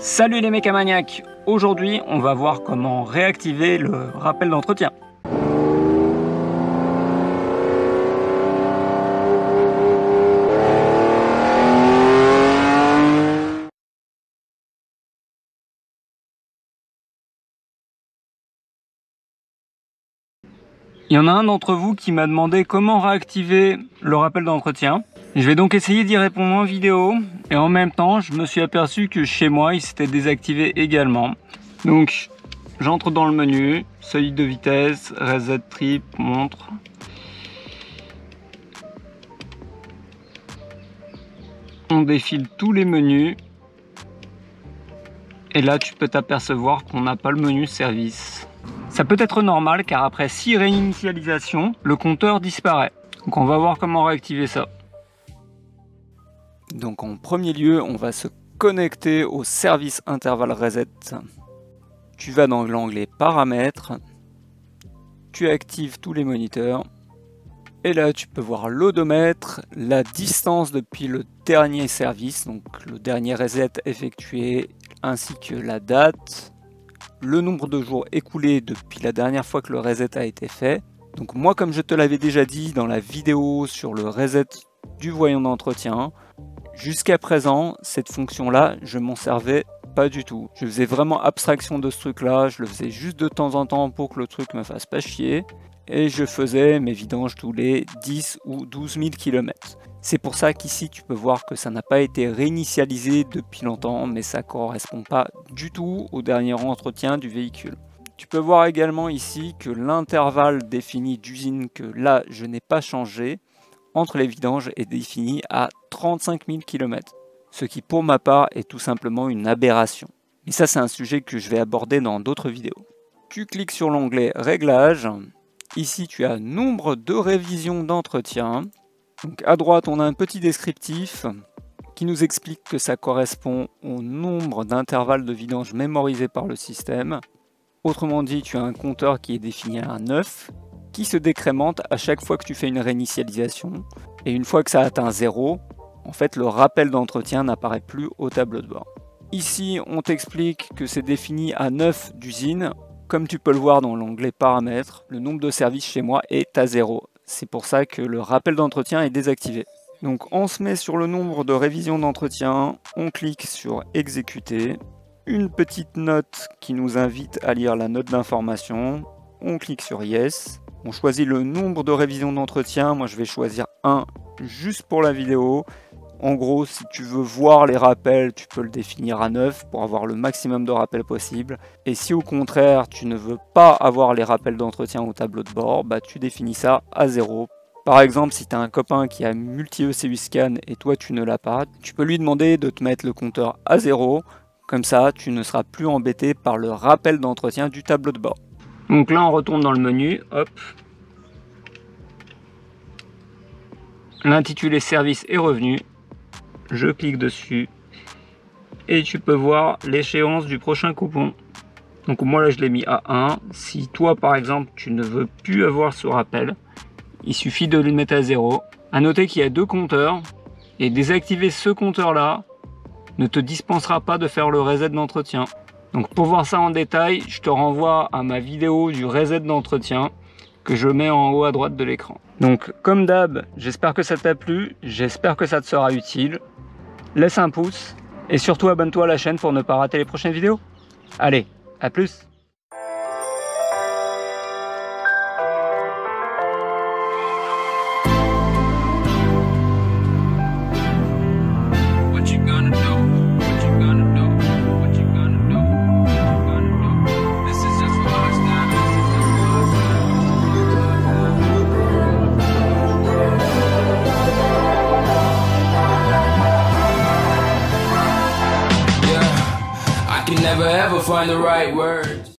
Salut les mécamaniacs! Aujourd'hui, on va voir comment réactiver le rappel d'entretien. Il y en a un d'entre vous qui m'a demandé comment réactiver le rappel d'entretien. Je vais donc essayer d'y répondre en vidéo et en même temps je me suis aperçu que chez moi il s'était désactivé également. Donc j'entre dans le menu, seuil de vitesse, reset trip, montre. On défile tous les menus et là tu peux t'apercevoir qu'on n'a pas le menu service. Ça peut être normal car après 6 réinitialisations, le compteur disparaît. Donc on va voir comment réactiver ça. Donc en premier lieu, on va se connecter au service intervalle reset. Tu vas dans l'onglet paramètres, tu actives tous les moniteurs et là tu peux voir l'odomètre, la distance depuis le dernier service, donc le dernier reset effectué, ainsi que la date, le nombre de jours écoulés depuis la dernière fois que le reset a été fait. Donc moi, comme je te l'avais déjà dit dans la vidéo sur le reset du voyant d'entretien, jusqu'à présent, cette fonction-là, je m'en servais pas du tout. Je faisais vraiment abstraction de ce truc-là, je le faisais juste de temps en temps pour que le truc me fasse pas chier. Et je faisais mes vidanges tous les 10 ou 12 000 km. C'est pour ça qu'ici, tu peux voir que ça n'a pas été réinitialisé depuis longtemps, mais ça ne correspond pas du tout au dernier entretien du véhicule. Tu peux voir également ici que l'intervalle défini d'usine, que là, je n'ai pas changé, entre les vidanges est défini à 35 000 km. Ce qui, pour ma part, est tout simplement une aberration. Et ça, c'est un sujet que je vais aborder dans d'autres vidéos. Tu cliques sur l'onglet Réglages. Ici, tu as nombre de révisions d'entretien. Donc à droite, on a un petit descriptif qui nous explique que ça correspond au nombre d'intervalles de vidange mémorisés par le système. Autrement dit, tu as un compteur qui est défini à 9, qui se décrémente à chaque fois que tu fais une réinitialisation. Et une fois que ça atteint 0, en fait, le rappel d'entretien n'apparaît plus au tableau de bord. Ici, on t'explique que c'est défini à 9 d'usine. Comme tu peux le voir dans l'onglet paramètres, le nombre de services chez moi est à 0. C'est pour ça que le rappel d'entretien est désactivé. Donc on se met sur le nombre de révisions d'entretien, on clique sur exécuter, une petite note qui nous invite à lire la note d'information, on clique sur yes, on choisit le nombre de révisions d'entretien, moi je vais choisir 1 juste pour la vidéo. En gros, si tu veux voir les rappels, tu peux le définir à 9 pour avoir le maximum de rappels possible. Et si au contraire, tu ne veux pas avoir les rappels d'entretien au tableau de bord, bah, tu définis ça à 0. Par exemple, si tu as un copain qui a multi-ECU scan et toi tu ne l'as pas, tu peux lui demander de te mettre le compteur à 0. Comme ça, tu ne seras plus embêté par le rappel d'entretien du tableau de bord. Donc là, on retourne dans le menu, hop. L'intitulé service est revenu. Je clique dessus et tu peux voir l'échéance du prochain coupon. Donc moi là je l'ai mis à 1. Si toi par exemple tu ne veux plus avoir ce rappel, il suffit de le mettre à 0. A noter qu'il y a 2 compteurs et désactiver ce compteur là ne te dispensera pas de faire le reset d'entretien. Donc pour voir ça en détail, je te renvoie à ma vidéo du reset d'entretien que je mets en haut à droite de l'écran. Donc comme d'hab, j'espère que ça t'a plu, j'espère que ça te sera utile. Laisse un pouce et surtout abonne-toi à la chaîne pour ne pas rater les prochaines vidéos. Allez, à plus! Never ever find the right words.